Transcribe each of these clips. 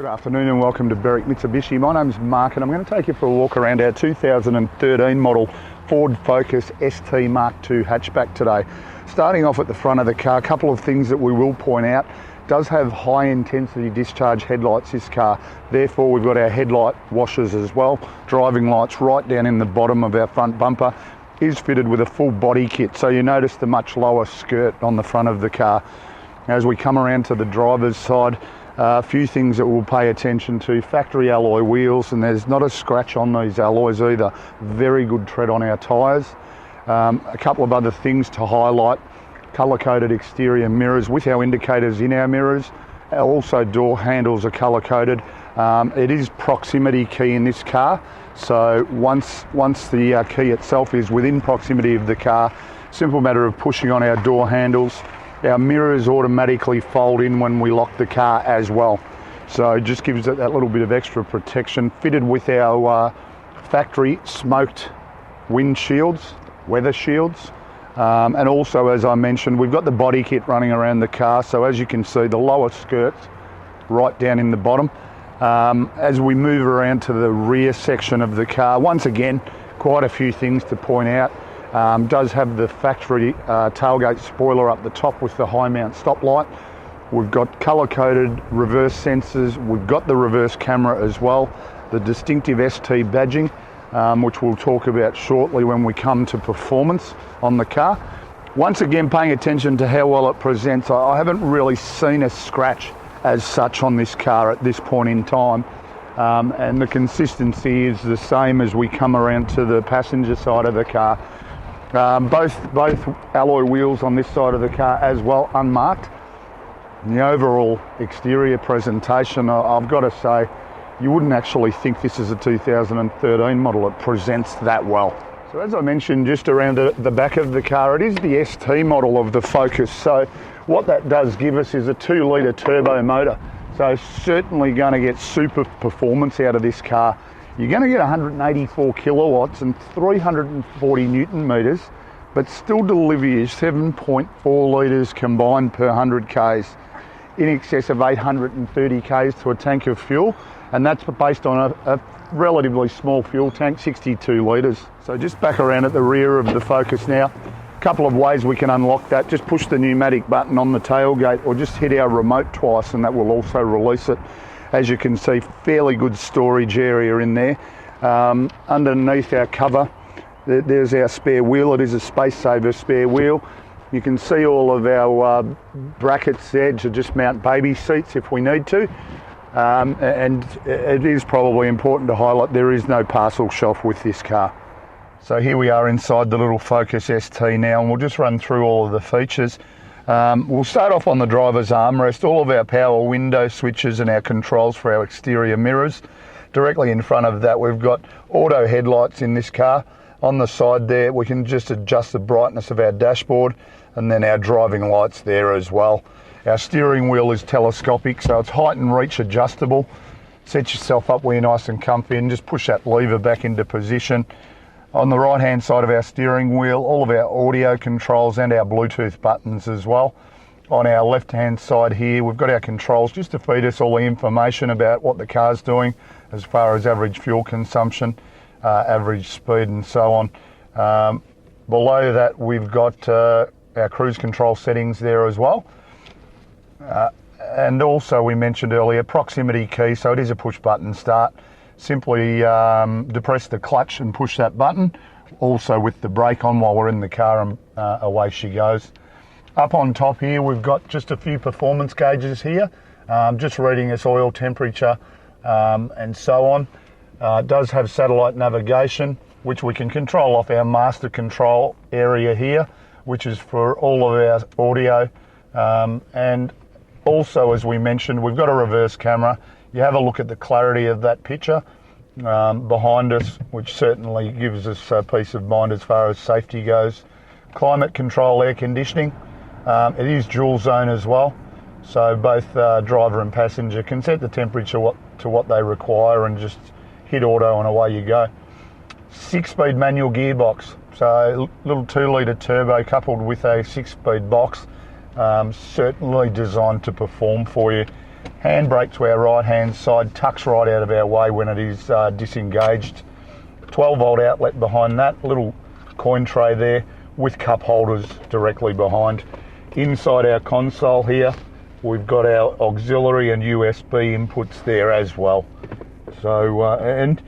Good afternoon and welcome to Berwick Mitsubishi. My name's Mark and I'm going to take you for a walk around our 2013 model Ford Focus ST Mark II hatchback today. Starting off at the front of the car, a couple of things that we will point out. It does have high intensity discharge headlights, this car. Therefore we've got our headlight washers as well. Driving lights right down in the bottom of our front bumper. Is fitted with a full body kit, so you notice the much lower skirt on the front of the car. As we come around to the driver's side, a few things that we'll pay attention to. Factory alloy wheels, and there's not a scratch on these alloys either. Very good tread on our tyres. A couple of other things to highlight. Colour-coded exterior mirrors with our indicators in our mirrors. Also door handles are colour-coded. It is proximity key in this car, so once the key itself is within proximity of the car, simple matter of pushing on our door handles. Our mirrors automatically fold in when we lock the car as well. So it just gives it that little bit of extra protection. Fitted with our factory smoked windshields, weather shields. And also, as I mentioned, we've got the body kit running around the car. So as you can see, the lower skirts right down in the bottom. As we move around to the rear section of the car, once again, quite a few things to point out. Does have the factory tailgate spoiler up the top with the high mount stop light. We've got colour-coded reverse sensors. We've got the reverse camera as well. The distinctive ST badging, which we'll talk about shortly when we come to performance on the car. Once again, paying attention to how well it presents. I haven't really seen a scratch as such on this car at this point in time. And the consistency is the same as we come around to the passenger side of the car. Both alloy wheels on this side of the car as well, unmarked. And the overall exterior presentation, I've got to say, you wouldn't actually think this is a 2013 model. It presents that well. So as I mentioned, just around the back of the car, it is the ST model of the Focus. So what that does give us is a 2-litre turbo motor. So certainly going to get super performance out of this car. You're going to get 184 kilowatts and 340 newton meters, but still deliver you 7.4 litres combined per 100 k's, in excess of 830 k's to a tank of fuel, and that's based on a relatively small fuel tank, 62 litres. So just back around at the rear of the Focus now. A couple of ways we can unlock that. Just push the pneumatic button on the tailgate or just hit our remote twice and that will also release it. As you can see, fairly good storage area in there. Underneath our cover, there's our spare wheel. It is a space saver spare wheel. You can see all of our brackets there to just mount baby seats if we need to. And it is probably important to highlight there is no parcel shelf with this car. So here we are inside the little Focus ST now, and we'll just run through all of the features. We'll start off on the driver's armrest. All of our power window switches and our controls for our exterior mirrors. Directly in front of that, we've got auto headlights in this car. On the side there, we can just adjust the brightness of our dashboard, and then our driving lights there as well. Our steering wheel is telescopic, so it's height and reach adjustable. Set yourself up where you're nice and comfy and just push that lever back into position. On the right hand side of our steering wheel, all of our audio controls and our Bluetooth buttons as well. On our left hand side here, we've got our controls just to feed us all the information about what the car's doing as far as average fuel consumption, average speed and so on. Below that we've got our cruise control settings there as well. And also we mentioned earlier, proximity key, so it is a push button start. Simply depress the clutch and push that button, also with the brake on while we're in the car, and away she goes. Up on top here we've got just a few performance gauges here, just reading us oil temperature and so on. It does have satellite navigation, which we can control off our master control area here, which is for all of our audio. And also, as we mentioned, we've got a reverse camera. You have a look at the clarity of that picture behind us, which certainly gives us a peace of mind as far as safety goes. Climate control, air conditioning. It is dual zone as well, so both driver and passenger can set the temperature to what they require and just hit auto and away you go. 6-speed manual gearbox, so a little 2-litre turbo coupled with a 6-speed box. Certainly designed to perform for you. Handbrake to our right hand side, tucks right out of our way when it is disengaged. 12 volt outlet behind that, little coin tray there with cup holders directly behind. Inside our console here, we've got our auxiliary and USB inputs there as well. So, and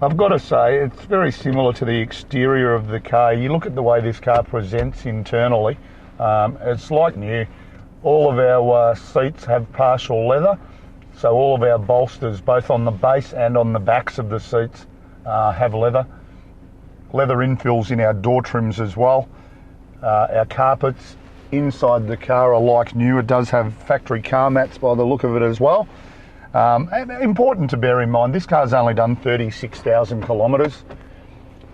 I've got to say, it's very similar to the exterior of the car. You look at the way this car presents internally, it's like new. All of our seats have partial leather, so all of our bolsters, both on the base and on the backs of the seats, have leather. Leather infills in our door trims as well. Our carpets inside the car are like new. It does have factory car mats by the look of it as well. And important to bear in mind, this car's only done 36,000 kilometres.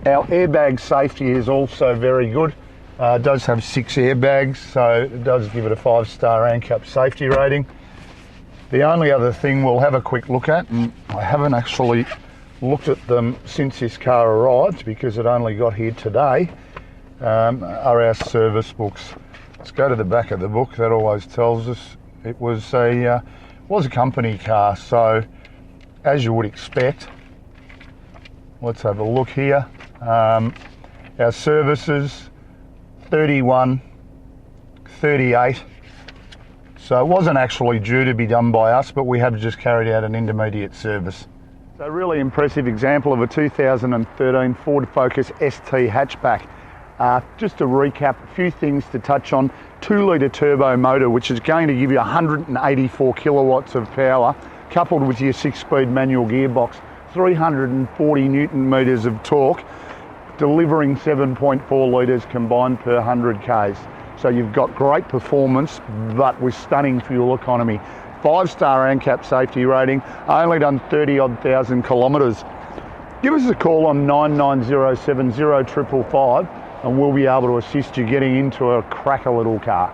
Our airbag safety is also very good. It does have 6 airbags, so it does give it a 5-star ANCAP safety rating. The only other thing we'll have a quick look at, and I haven't actually looked at them since this car arrived because it only got here today, are our service books. Let's go to the back of the book. That always tells us it was a company car, so as you would expect. Let's have a look here. Our services, 31, 38. So it wasn't actually due to be done by us, but we have just carried out an intermediate service. So a really impressive example of a 2013 Ford Focus ST hatchback. Just to recap, a few things to touch on. 2-litre turbo motor, which is going to give you 184 kilowatts of power, coupled with your 6-speed manual gearbox, 340 newton meters of torque, delivering 7.4 litres combined per 100 k's. So you've got great performance, but with stunning fuel economy. 5-star ANCAP safety rating, only done 30-odd thousand kilometres. Give us a call on 99070 555 and we'll be able to assist you getting into a cracker little car.